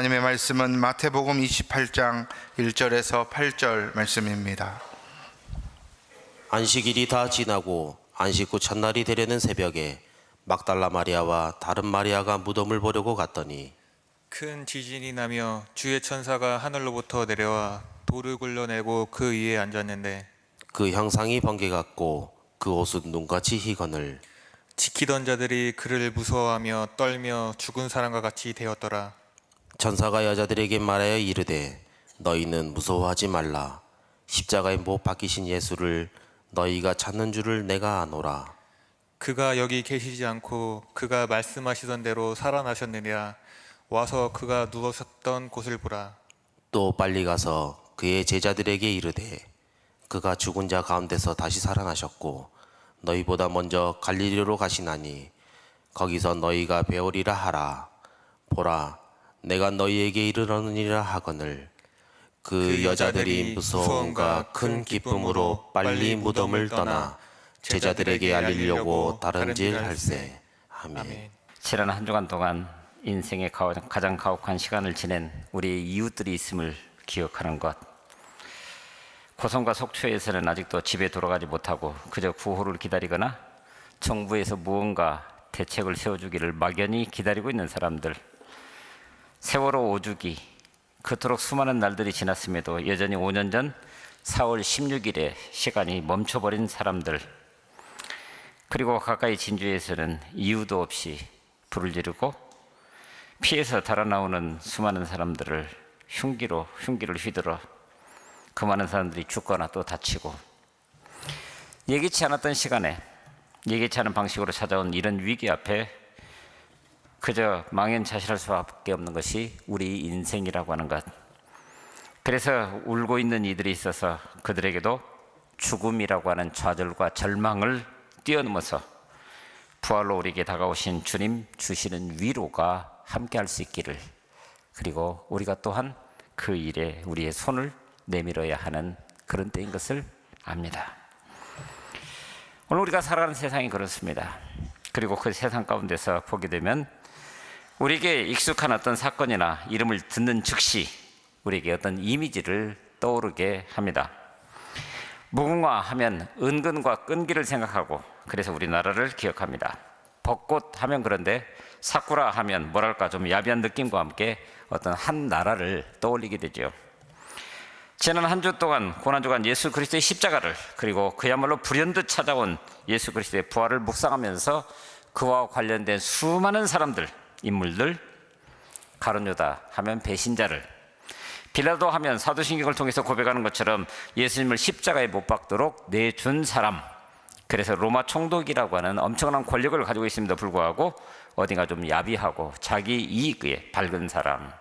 하나님의 말씀은 마태복음 28장 1절에서 8절 말씀입니다. 안식일이 다 지나고 안식 후 첫날이 되려는 새벽에 막달라 마리아와 다른 마리아가 무덤을 보려고 갔더니 큰 지진이 나며 주의 천사가 하늘로부터 내려와 돌을 굴러내고 그 위에 앉았는데 그 형상이 번개 같고 그 옷은 눈같이 희건을 지키던 자들이 그를 무서워하며 떨며 죽은 사람과 같이 되었더라. 천사가 여자들에게 말하여 이르되 너희는 무서워하지 말라. 십자가에 못 박히신 예수를 너희가 찾는 줄을 내가 아노라. 그가 여기 계시지 않고 그가 말씀하시던 대로 살아나셨느니라. 와서 그가 누우셨던 곳을 보라. 또 빨리 가서 그의 제자들에게 이르되 그가 죽은 자 가운데서 다시 살아나셨고 너희보다 먼저 갈릴리로 가시나니 거기서 너희가 배우리라 하라. 보라, 내가 너희에게 이르러느니라 하거늘. 그 여자들이 무서움과 큰 기쁨으로 빨리 무덤을 떠나 제자들에게 알리려고 다른질 할세. 아멘. 지난 한 주간 동안 인생의 가장 가혹한 시간을 지낸 우리의 이웃들이 있음을 기억하는 것. 고성과 속초에서는 아직도 집에 돌아가지 못하고 그저 구호를 기다리거나 정부에서 무언가 대책을 세워주기를 막연히 기다리고 있는 사람들. 세월호 5주기, 그토록 수많은 날들이 지났음에도 여전히 5년 전 4월 16일에 시간이 멈춰버린 사람들. 그리고 가까이 진주에서는 이유도 없이 불을 지르고 피해서 달아나오는 수많은 사람들을 흉기를 휘둘러 그 많은 사람들이 죽거나 또 다치고, 예기치 않았던 시간에 예기치 않은 방식으로 찾아온 이런 위기 앞에 그저 망연자실할 수밖에 없는 것이 우리 인생이라고 하는 것. 그래서 울고 있는 이들이 있어서 그들에게도 죽음이라고 하는 좌절과 절망을 뛰어넘어서 부활로 우리에게 다가오신 주님 주시는 위로가 함께할 수 있기를, 그리고 우리가 또한 그 일에 우리의 손을 내밀어야 하는 그런 때인 것을 압니다. 오늘 우리가 살아가는 세상이 그렇습니다. 그리고 그 세상 가운데서 보게 되면 우리에게 익숙한 어떤 사건이나 이름을 듣는 즉시 우리에게 어떤 이미지를 떠오르게 합니다. 무궁화 하면 은근과 끈기를 생각하고 그래서 우리나라를 기억합니다. 벚꽃 하면 그런데 사쿠라 하면 뭐랄까 좀 야비한 느낌과 함께 어떤 한 나라를 떠올리게 되죠. 지난 한 주 동안 고난주간 예수 그리스도의 십자가를, 그리고 그야말로 불현듯 찾아온 예수 그리스도의 부활을 묵상하면서 그와 관련된 수많은 사람들, 인물들, 가룟 유다 하면 배신자를, 빌라도 하면 사도신경을 통해서 고백하는 것처럼 예수님을 십자가에 못 박도록 내준 사람, 그래서 로마 총독이라고 하는 엄청난 권력을 가지고 있음에도 불구하고 어딘가 좀 야비하고 자기 이익에 밝은 사람,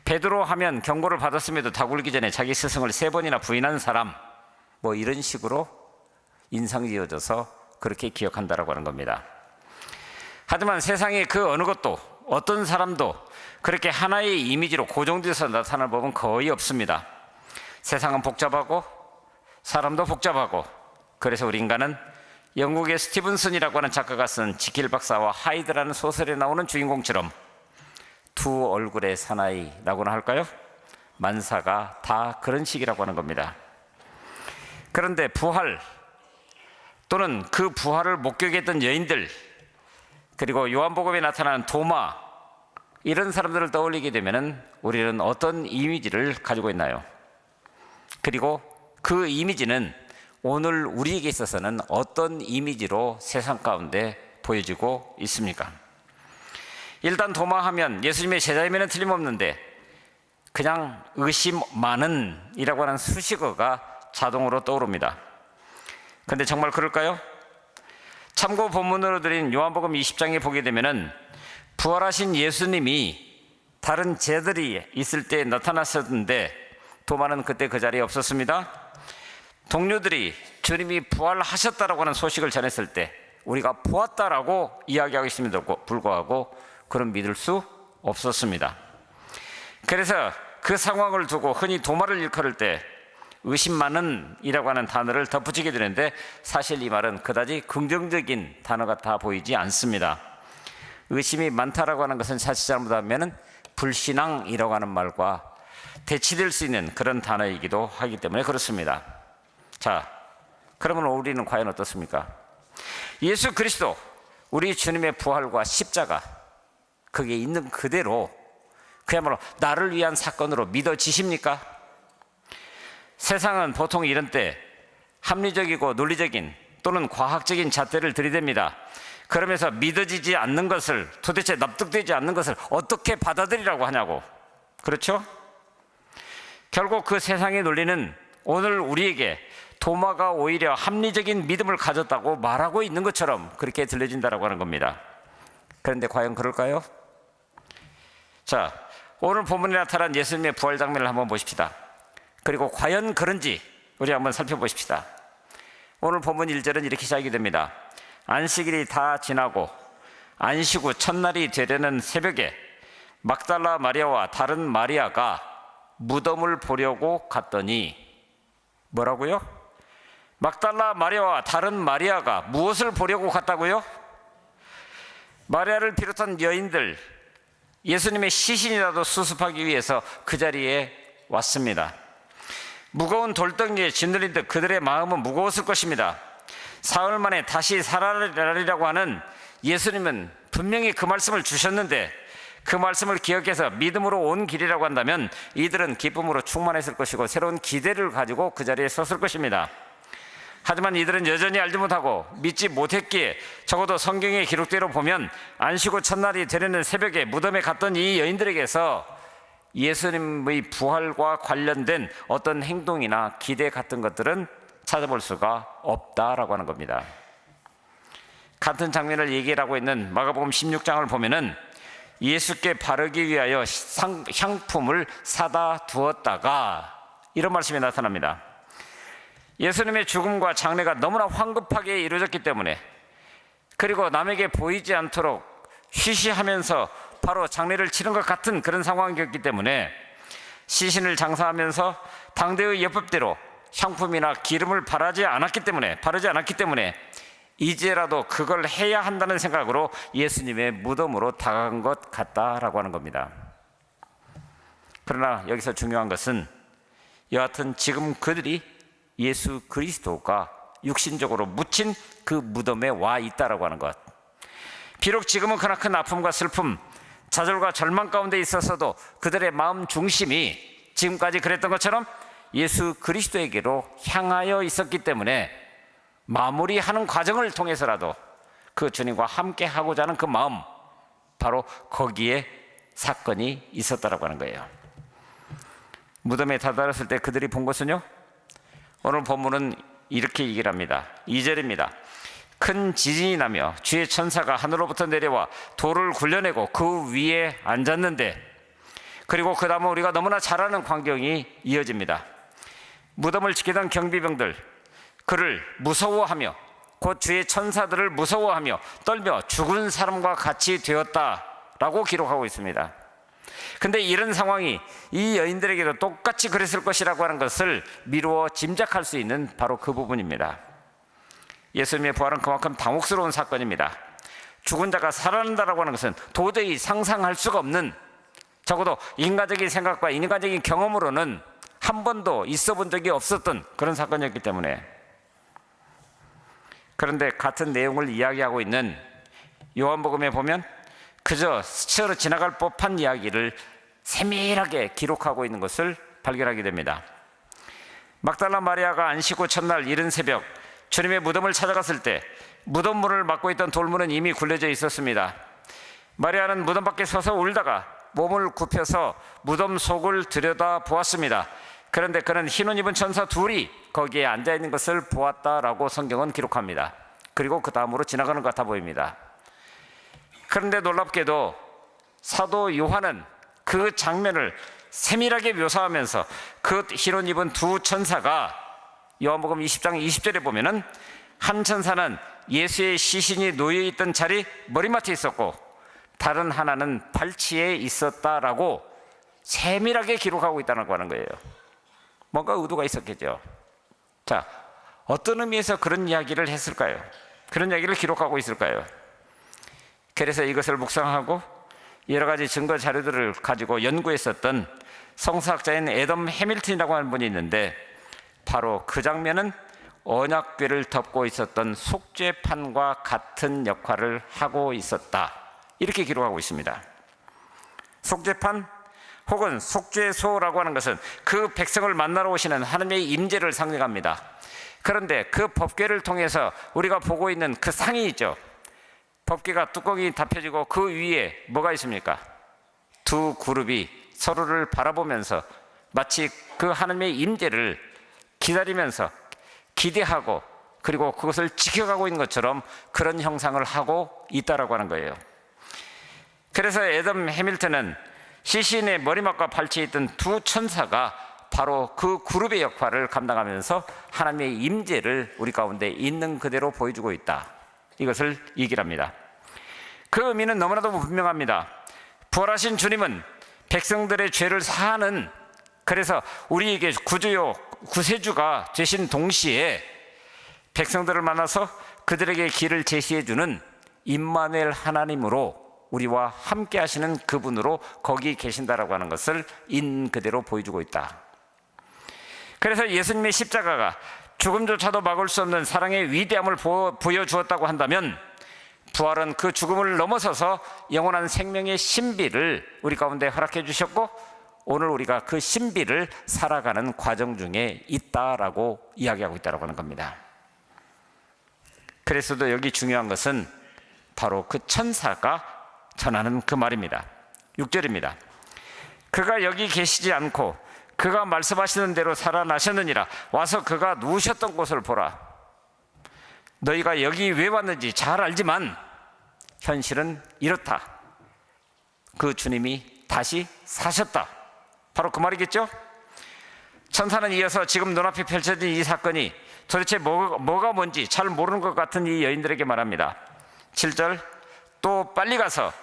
베드로 하면 경고를 받았음에도 다굴기 전에 자기 스승을 3번이나 부인한 사람, 뭐 이런 식으로 인상 지어져서 그렇게 기억한다라고 하는 겁니다. 하지만 세상의 그 어느 것도 어떤 사람도 그렇게 하나의 이미지로 고정돼서 나타날 법은 거의 없습니다. 세상은 복잡하고 사람도 복잡하고, 그래서 우리 인간은 영국의 스티븐슨이라고 하는 작가가 쓴 지킬 박사와 하이드라는 소설에 나오는 주인공처럼 두 얼굴의 사나이라고나 할까요? 만사가 다 그런 식이라고 하는 겁니다. 그런데 부활 또는 그 부활을 목격했던 여인들, 그리고 요한복음에 나타나는 도마, 이런 사람들을 떠올리게 되면 우리는 어떤 이미지를 가지고 있나요? 그리고 그 이미지는 오늘 우리에게 있어서는 어떤 이미지로 세상 가운데 보여지고 있습니까? 일단 도마하면 예수님의 제자임에는 틀림없는데 그냥 의심 많은 이라고 하는 수식어가 자동으로 떠오릅니다. 그런데 정말 그럴까요? 참고 본문으로 드린 요한복음 20장에 보게 되면은 부활하신 예수님이 다른 제자들이 있을 때 나타났었는데 도마는 그때 그 자리에 없었습니다. 동료들이 주님이 부활하셨다라고 하는 소식을 전했을 때 우리가 보았다라고 이야기하고 있음에도 불구하고 그런 믿을 수 없었습니다. 그래서 그 상황을 두고 흔히 도마를 일컬을 때 의심 많은 이라고 하는 단어를 덧붙이게 되는데 사실 이 말은 그다지 긍정적인 단어 같아 보이지 않습니다. 의심이 많다라고 하는 것은 사실 잘못하면 불신앙이라고 하는 말과 대치될 수 있는 그런 단어이기도 하기 때문에 그렇습니다. 자, 그러면 우리는 과연 어떻습니까? 예수 그리스도, 우리 주님의 부활과 십자가, 그게 있는 그대로 그야말로 나를 위한 사건으로 믿어지십니까? 세상은 보통 이런 때 합리적이고 논리적인 또는 과학적인 잣대를 들이댑니다. 그러면서 믿어지지 않는 것을, 도대체 납득되지 않는 것을 어떻게 받아들이라고 하냐고. 그렇죠? 결국 그 세상의 논리는 오늘 우리에게 도마가 오히려 합리적인 믿음을 가졌다고 말하고 있는 것처럼 그렇게 들려진다고 하는 겁니다. 그런데 과연 그럴까요? 자, 오늘 본문에 나타난 예수님의 부활 장면을 한번 보십시다. 그리고 과연 그런지 우리 한번 살펴보십시다. 오늘 본문 1절은 이렇게 시작이 됩니다. 안식일이 다 지나고 안식 후 첫날이 되려는 새벽에 막달라 마리아와 다른 마리아가 무덤을 보려고 갔더니, 뭐라고요? 막달라 마리아와 다른 마리아가 무엇을 보려고 갔다고요? 마리아를 비롯한 여인들, 예수님의 시신이라도 수습하기 위해서 그 자리에 왔습니다. 무거운 돌덩이에 짓눌린 듯 그들의 마음은 무거웠을 것입니다. 사흘 만에 다시 살아나리라고 하는 예수님은 분명히 그 말씀을 주셨는데, 그 말씀을 기억해서 믿음으로 온 길이라고 한다면 이들은 기쁨으로 충만했을 것이고 새로운 기대를 가지고 그 자리에 섰을 것입니다. 하지만 이들은 여전히 알지 못하고 믿지 못했기에, 적어도 성경의 기록대로 보면 안식 후 첫날이 되려는 새벽에 무덤에 갔던 이 여인들에게서 예수님의 부활과 관련된 어떤 행동이나 기대 같은 것들은 찾아볼 수가 없다라고 하는 겁니다. 같은 장면을 얘기하고 있는 마가복음 16장을 보면은 예수께 바르기 위하여 향품을 사다 두었다가, 이런 말씀이 나타납니다. 예수님의 죽음과 장례가 너무나 황급하게 이루어졌기 때문에, 그리고 남에게 보이지 않도록 쉬쉬하면서 바로 장례를 치른 것 같은 그런 상황이었기 때문에 시신을 장사하면서 당대의 예법대로 향품이나 기름을 바르지 않았기 때문에 이제라도 그걸 해야 한다는 생각으로 예수님의 무덤으로 다가간 것 같다라고 하는 겁니다. 그러나 여기서 중요한 것은 여하튼 지금 그들이 예수 그리스도가 육신적으로 묻힌 그 무덤에 와 있다라고 하는 것. 비록 지금은 크나큰 아픔과 슬픔, 좌절과 절망 가운데 있었어도 그들의 마음 중심이 지금까지 그랬던 것처럼 예수 그리스도에게로 향하여 있었기 때문에 마무리하는 과정을 통해서라도 그 주님과 함께 하고자 하는 그 마음, 바로 거기에 사건이 있었다라고 하는 거예요. 무덤에 다다랐을 때 그들이 본 것은요, 오늘 본문은 이렇게 얘기를 합니다. 2절입니다. 큰 지진이 나며 주의 천사가 하늘로부터 내려와 돌을 굴려내고 그 위에 앉았는데, 그리고 그 다음에 우리가 너무나 잘 아는 광경이 이어집니다. 무덤을 지키던 경비병들, 그를 무서워하며 곧 주의 천사들을 무서워하며 떨며 죽은 사람과 같이 되었다라고 기록하고 있습니다. 근데 이런 상황이 이 여인들에게도 똑같이 그랬을 것이라고 하는 것을 미루어 짐작할 수 있는 바로 그 부분입니다. 예수님의 부활은 그만큼 당혹스러운 사건입니다. 죽은 자가 살아난다라고 하는 것은 도저히 상상할 수가 없는, 적어도 인간적인 생각과 인간적인 경험으로는 한 번도 있어 본 적이 없었던 그런 사건이었기 때문에. 그런데 같은 내용을 이야기하고 있는 요한복음에 보면 그저 스쳐 지나갈 법한 이야기를 세밀하게 기록하고 있는 것을 발견하게 됩니다. 막달라 마리아가 안식 후 첫날 이른 새벽 주님의 무덤을 찾아갔을 때 무덤 문을 막고 있던 돌문은 이미 굴려져 있었습니다. 마리아는 무덤 밖에 서서 울다가 몸을 굽혀서 무덤 속을 들여다 보았습니다. 그런데 그는 흰옷 입은 천사 둘이 거기에 앉아있는 것을 보았다라고 성경은 기록합니다. 그리고 그 다음으로 지나가는 것 같아 보입니다. 그런데 놀랍게도 사도 요한은 그 장면을 세밀하게 묘사하면서 그 흰옷 입은 두 천사가 요한복음 20장 20절에 보면은 한 천사는 예수의 시신이 놓여있던 자리 머리맡에 있었고 다른 하나는 발치에 있었다라고 세밀하게 기록하고 있다는 거예요. 뭔가 의도가 있었겠죠. 자, 어떤 의미에서 그런 이야기를 했을까요? 그런 이야기를 기록하고 있을까요? 그래서 이것을 묵상하고 여러 가지 증거 자료들을 가지고 연구했었던 성서학자인 애덤 해밀턴이라고 하는 분이 있는데, 바로 그 장면은 언약궤를 덮고 있었던 속죄판과 같은 역할을 하고 있었다, 이렇게 기록하고 있습니다. 속죄판 혹은 속죄소라고 하는 것은 그 백성을 만나러 오시는 하나님의 임재를 상징합니다. 그런데 그 법궤를 통해서 우리가 보고 있는 그 상이 있죠. 법궤가 뚜껑이 닫혀지고 그 위에 뭐가 있습니까? 두 그룹이 서로를 바라보면서 마치 그 하나님의 임재를 기다리면서 기대하고 그리고 그것을 지켜가고 있는 것처럼 그런 형상을 하고 있다라고 하는 거예요. 그래서 애덤 해밀턴은 시신의 머리맡과 발치에 있던 두 천사가 바로 그 그룹의 역할을 감당하면서 하나님의 임재를 우리 가운데 있는 그대로 보여주고 있다, 이것을 얘기합니다. 그 의미는 너무나도 분명합니다. 부활하신 주님은 백성들의 죄를 사하는, 그래서 우리에게 구주요 구세주가 되신 동시에 백성들을 만나서 그들에게 길을 제시해주는 임마누엘 하나님으로 우리와 함께 하시는 그분으로 거기 계신다라고 하는 것을 있는 그대로 보여주고 있다. 그래서 예수님의 십자가가 죽음조차도 막을 수 없는 사랑의 위대함을 보여주었다고 한다면, 부활은 그 죽음을 넘어서서 영원한 생명의 신비를 우리 가운데 허락해 주셨고, 오늘 우리가 그 신비를 살아가는 과정 중에 있다라고 이야기하고 있다고 하는 겁니다. 그래서도 여기 중요한 것은 바로 그 천사가 전하는 그 말입니다. 6절입니다. 그가 여기 계시지 않고 그가 말씀하시는 대로 살아나셨느니라. 와서 그가 누우셨던 곳을 보라. 너희가 여기 왜 왔는지 잘 알지만 현실은 이렇다. 그 주님이 다시 사셨다. 바로 그 말이겠죠? 천사는 이어서 지금 눈앞에 펼쳐진 이 사건이 도대체 뭐가 뭔지 잘 모르는 것 같은 이 여인들에게 말합니다. 7절, 또 빨리 가서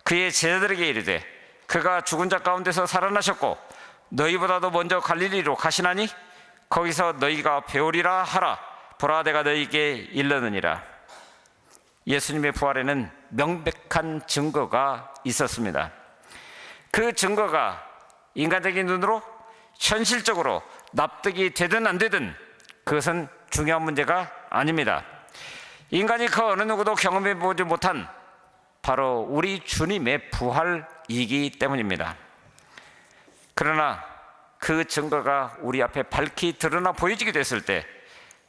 그의 제자들에게 이르되 그가 죽은 자 가운데서 살아나셨고 너희보다도 먼저 갈릴리로 가시나니 거기서 너희가 배우리라 하라. 보라, 내가 너희에게 일러느니라. 예수님의 부활에는 명백한 증거가 있었습니다. 그 증거가 인간적인 눈으로 현실적으로 납득이 되든 안 되든 그것은 중요한 문제가 아닙니다. 인간이 그 어느 누구도 경험해 보지 못한 바로 우리 주님의 부활이기 때문입니다. 그러나 그 증거가 우리 앞에 밝히 드러나 보여지게 됐을 때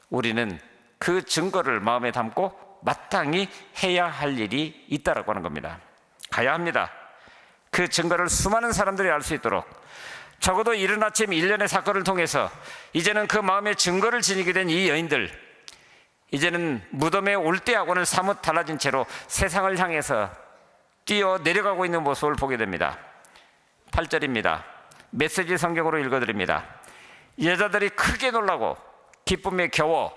우리는 그 증거를 마음에 담고 마땅히 해야 할 일이 있다라고 하는 겁니다. 가야 합니다. 그 증거를 수많은 사람들이 알 수 있도록, 적어도 이른 아침 일련의 사건을 통해서 이제는 그 마음의 증거를 지니게 된 이 여인들, 이제는 무덤에 올 때하고는 사뭇 달라진 채로 세상을 향해서 뛰어 내려가고 있는 모습을 보게 됩니다. 8절입니다. 메시지 성경으로 읽어드립니다. 여자들이 크게 놀라고 기쁨에 겨워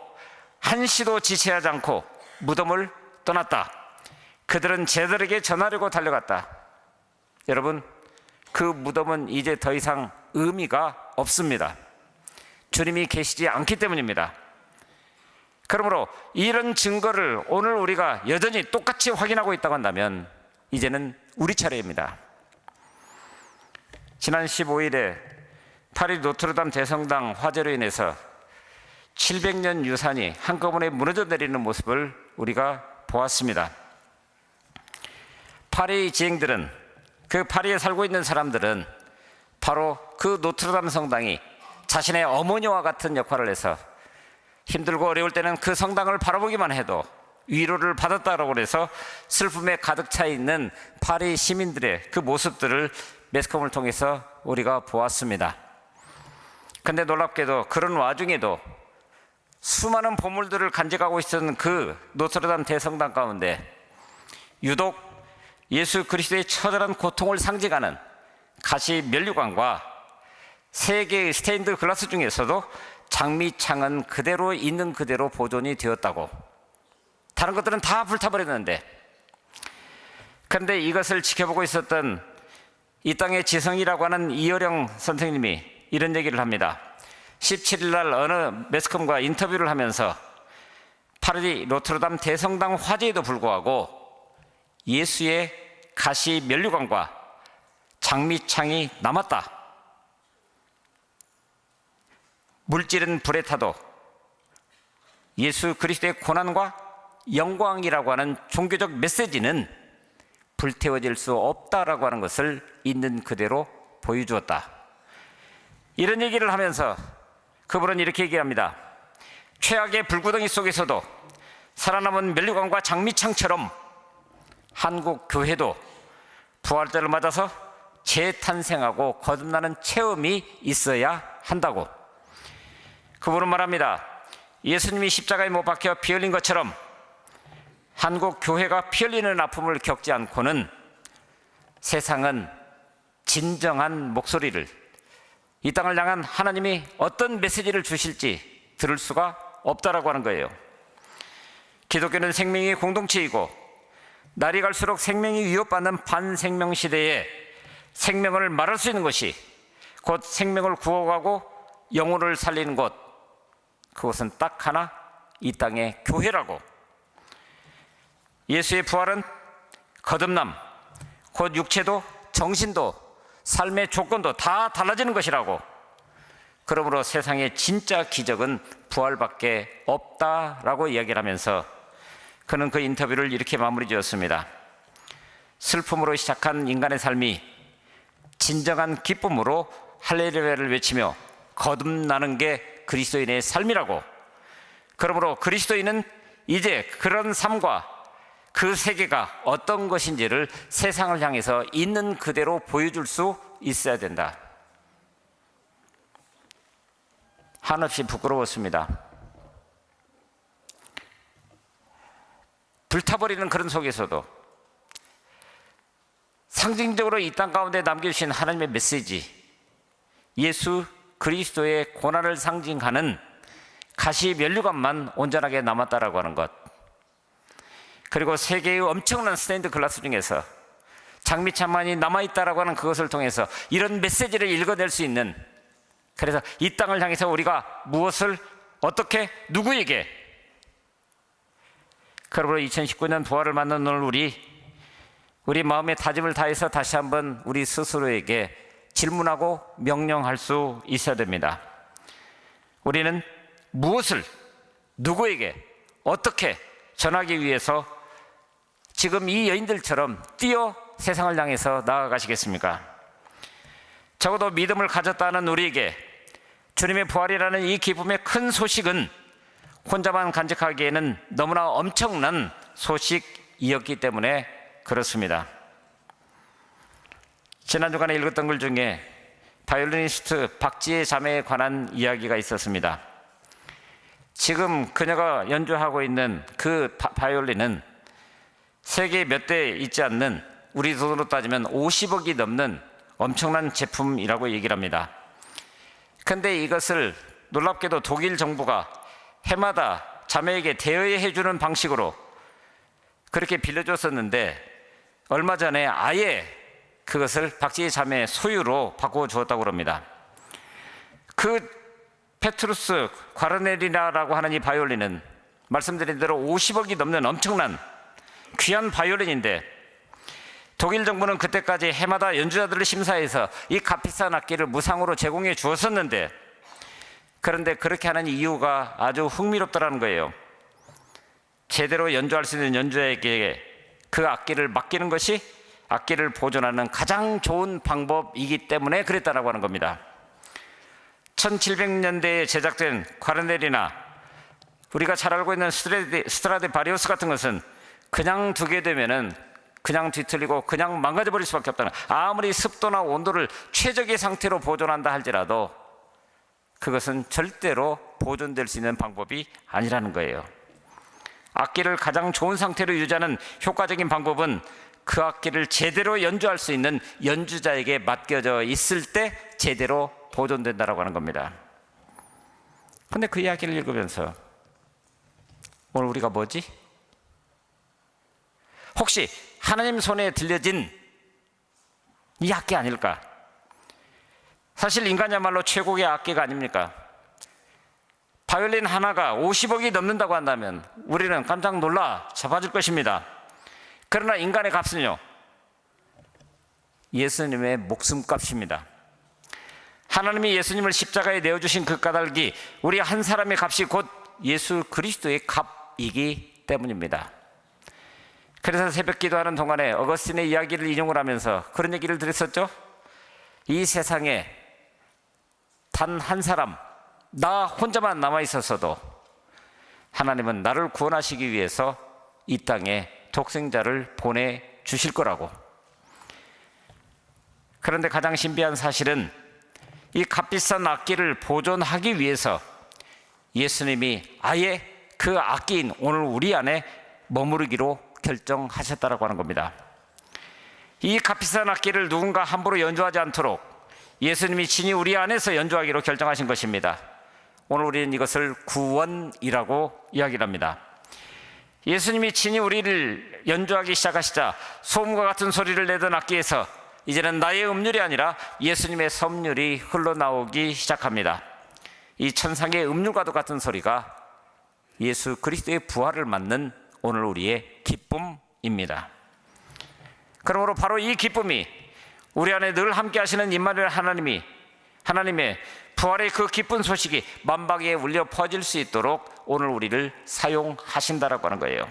한시도 지체하지 않고 무덤을 떠났다. 그들은 제자들에게 전하려고 달려갔다. 여러분, 그 무덤은 이제 더 이상 의미가 없습니다. 주님이 계시지 않기 때문입니다. 그러므로 이런 증거를 오늘 우리가 여전히 똑같이 확인하고 있다고 한다면 이제는 우리 차례입니다. 지난 15일에 파리 노트르담 대성당 화재로 인해서 700년 유산이 한꺼번에 무너져 내리는 모습을 우리가 보았습니다. 파리의 지행들은, 그 파리에 살고 있는 사람들은 바로 그 노트르담 성당이 자신의 어머니와 같은 역할을 해서 힘들고 어려울 때는 그 성당을 바라보기만 해도 위로를 받았다라고 해서 슬픔에 가득 차 있는 파리 시민들의 그 모습들을 매스컴을 통해서 우리가 보았습니다. 그런데 놀랍게도 그런 와중에도 수많은 보물들을 간직하고 있었던 그 노트르담 대성당 가운데 유독 예수 그리스도의 처절한 고통을 상징하는 가시 면류관과 3개의 스테인드 글라스 중에서도 장미창은 그대로 있는 그대로 보존이 되었다고, 다른 것들은 다 불타버렸는데, 그런데 이것을 지켜보고 있었던 이 땅의 지성이라고 하는 이어령 선생님이 이런 얘기를 합니다. 17일 날 어느 매스컴과 인터뷰를 하면서 파리 노트르담 대성당 화재에도 불구하고 예수의 가시 면류관과 장미창이 남았다. 물질은 불에 타도 예수 그리스도의 고난과 영광이라고 하는 종교적 메시지는 불태워질 수 없다라고 하는 것을 있는 그대로 보여주었다. 이런 얘기를 하면서 그분은 이렇게 얘기합니다. 최악의 불구덩이 속에서도 살아남은 면류관과 장미창처럼 한국 교회도 부활절을 맞아서 재탄생하고 거듭나는 체험이 있어야 한다고. 그분은 말합니다. 예수님이 십자가에 못 박혀 피 흘린 것처럼 한국 교회가 피 흘리는 아픔을 겪지 않고는 세상은 진정한 목소리를, 이 땅을 향한 하나님이 어떤 메시지를 주실지 들을 수가 없다라고 하는 거예요. 기독교는 생명의 공동체이고 날이 갈수록 생명이 위협받는 반생명 시대에 생명을 말할 수 있는 것이 곧 생명을 구워가고 영혼을 살리는 것, 그것은 딱 하나, 이 땅의 교회라고. 예수의 부활은 거듭남, 곧 육체도 정신도 삶의 조건도 다 달라지는 것이라고. 그러므로 세상의 진짜 기적은 부활밖에 없다라고 이야기를 하면서 그는 그 인터뷰를 이렇게 마무리 지었습니다. 슬픔으로 시작한 인간의 삶이 진정한 기쁨으로 할렐루야를 외치며 거듭나는 게 그리스도인의 삶이라고. 그러므로 그리스도인은 이제 그런 삶과 그 세계가 어떤 것인지를 세상을 향해서 있는 그대로 보여줄 수 있어야 된다. 한없이 부끄러웠습니다. 불타버리는 그런 속에서도 상징적으로 이 땅 가운데 남겨주신 하나님의 메시지, 예수 그리스도의 고난을 상징하는 가시 면류관만 온전하게 남았다라고 하는 것, 그리고 세계의 엄청난 스테인드 글라스 중에서 장미창만이 남아있다라고 하는 그것을 통해서 이런 메시지를 읽어낼 수 있는, 그래서 이 땅을 향해서 우리가 무엇을 어떻게 누구에게, 그러므로 2019년 부활을 맞는 오늘 우리 마음의 다짐을 다해서 다시 한번 우리 스스로에게 질문하고 명령할 수 있어야 됩니다. 우리는 무엇을 누구에게 어떻게 전하기 위해서 지금 이 여인들처럼 뛰어 세상을 향해서 나아가시겠습니까? 적어도 믿음을 가졌다는 우리에게 주님의 부활이라는 이 기쁨의 큰 소식은 혼자만 간직하기에는 너무나 엄청난 소식이었기 때문에 그렇습니다. 지난 주간에 읽었던 글 중에 바이올리니스트 박지혜 자매에 관한 이야기가 있었습니다. 지금 그녀가 연주하고 있는 그 바이올린은 세계에 몇 대 있지 않는, 우리 돈으로 따지면 50억이 넘는 엄청난 제품이라고 얘기를 합니다. 그런데 이것을 놀랍게도 독일 정부가 해마다 자매에게 대여해 주는 방식으로 그렇게 빌려줬었는데 얼마 전에 아예 그것을 박지혜 자매의 소유로 바꿔주었다고 합니다. 그 페트루스 과르네리나라고 하는 이 바이올린은 말씀드린 대로 50억이 넘는 엄청난 귀한 바이올린인데 독일 정부는 그때까지 해마다 연주자들을 심사해서 이 값비싼 악기를 무상으로 제공해 주었었는데, 그런데 그렇게 하는 이유가 아주 흥미롭더라는 거예요. 제대로 연주할 수 있는 연주자에게 그 악기를 맡기는 것이 악기를 보존하는 가장 좋은 방법이기 때문에 그랬다라고 하는 겁니다. 1700년대에 제작된 과르네리나, 우리가 잘 알고 있는 스트라디바리우스 같은 것은 그냥 두게 되면은 그냥 뒤틀리고 그냥 망가져버릴 수밖에 없다는, 아무리 습도나 온도를 최적의 상태로 보존한다 할지라도 그것은 절대로 보존될 수 있는 방법이 아니라는 거예요. 악기를 가장 좋은 상태로 유지하는 효과적인 방법은 그 악기를 제대로 연주할 수 있는 연주자에게 맡겨져 있을 때 제대로 보존된다라고 하는 겁니다. 그런데 그 이야기를 읽으면서 오늘 우리가 뭐지? 혹시 하나님 손에 들려진 이 악기 아닐까? 사실 인간이야말로 최고의 악기가 아닙니까? 바이올린 하나가 50억이 넘는다고 한다면 우리는 깜짝 놀라 잡아줄 것입니다. 그러나 인간의 값은요, 예수님의 목숨값입니다. 하나님이 예수님을 십자가에 내어주신 그 까닭이 우리 한 사람의 값이 곧 예수 그리스도의 값이기 때문입니다. 그래서 새벽 기도하는 동안에 어거스틴의 이야기를 인용을 하면서 그런 얘기를 드렸었죠. 이 세상에 단 한 사람, 나 혼자만 남아 있었어도 하나님은 나를 구원하시기 위해서 이 땅에 독생자를 보내주실 거라고. 그런데 가장 신비한 사실은 이 값비싼 악기를 보존하기 위해서 예수님이 아예 그 악기인 오늘 우리 안에 머무르기로 결정하셨다라고 하는 겁니다. 이 값비싼 악기를 누군가 함부로 연주하지 않도록 예수님이 친히 우리 안에서 연주하기로 결정하신 것입니다. 오늘 우리는 이것을 구원이라고 이야기를 합니다. 예수님이 친히 우리를 연주하기 시작하시자 소음과 같은 소리를 내던 악기에서 이제는 나의 음률이 아니라 예수님의 섬률이 흘러나오기 시작합니다. 이 천상의 음률과도 같은 소리가 예수 그리스도의 부활을 맞는 오늘 우리의 기쁨입니다. 그러므로 바로 이 기쁨이 우리 안에 늘 함께 하시는 임마누엘 하나님의 부활의 그 기쁜 소식이 만방에 울려 퍼질 수 있도록 오늘 우리를 사용하신다라고 하는 거예요.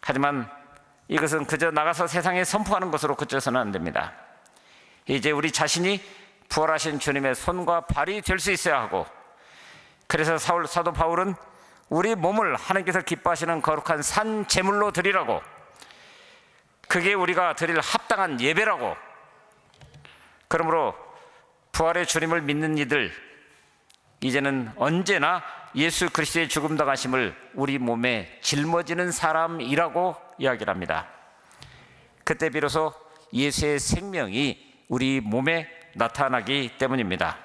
하지만 이것은 그저 나가서 세상에 선포하는 것으로 그쳐서는 안 됩니다. 이제 우리 자신이 부활하신 주님의 손과 발이 될 수 있어야 하고, 그래서 사도 바울은 우리 몸을 하나님께서 기뻐하시는 거룩한 산 제물로 드리라고, 그게 우리가 드릴 합당한 예배라고. 그러므로 부활의 주님을 믿는 이들, 이제는 언제나 예수 그리스도의 죽음 당하심을 우리 몸에 짊어지는 사람이라고 이야기를 합니다. 그때 비로소 예수의 생명이 우리 몸에 나타나기 때문입니다.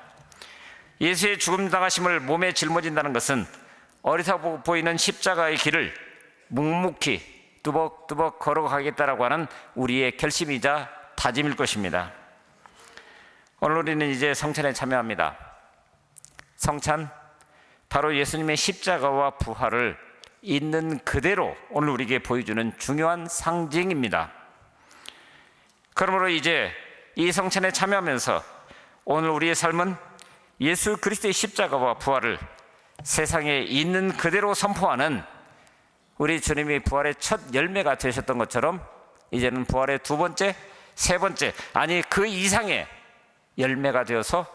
예수의 죽음 당하심을 몸에 짊어진다는 것은 어리석어 보이는 십자가의 길을 묵묵히 뚜벅뚜벅 걸어가겠다라고 하는 우리의 결심이자 다짐일 것입니다. 오늘 우리는 이제 성찬에 참여합니다. 성찬, 바로 예수님의 십자가와 부활을 있는 그대로 오늘 우리에게 보여주는 중요한 상징입니다. 그러므로 이제 이 성찬에 참여하면서 오늘 우리의 삶은 예수 그리스도의 십자가와 부활을 세상에 있는 그대로 선포하는 우리 주님이 부활의 첫 열매가 되셨던 것처럼 이제는 부활의 두 번째, 세 번째, 아니 그 이상의 열매가 되어서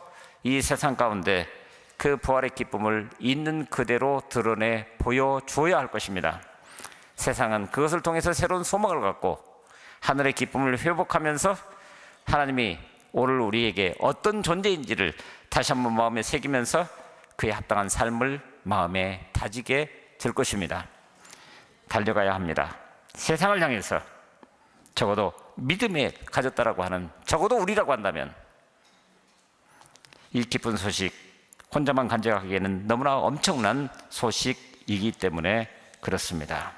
이 세상 가운데 그 부활의 기쁨을 있는 그대로 드러내 보여줘야 할 것입니다. 세상은 그것을 통해서 새로운 소망을 갖고 하늘의 기쁨을 회복하면서 하나님이 오늘 우리에게 어떤 존재인지를 다시 한번 마음에 새기면서 그에 합당한 삶을 마음에 다지게 될 것입니다. 달려가야 합니다. 세상을 향해서 적어도 믿음에 가졌다라고 하는, 적어도 우리라고 한다면 이 기쁜 소식 혼자만 간직하기에는 너무나 엄청난 소식이기 때문에 그렇습니다.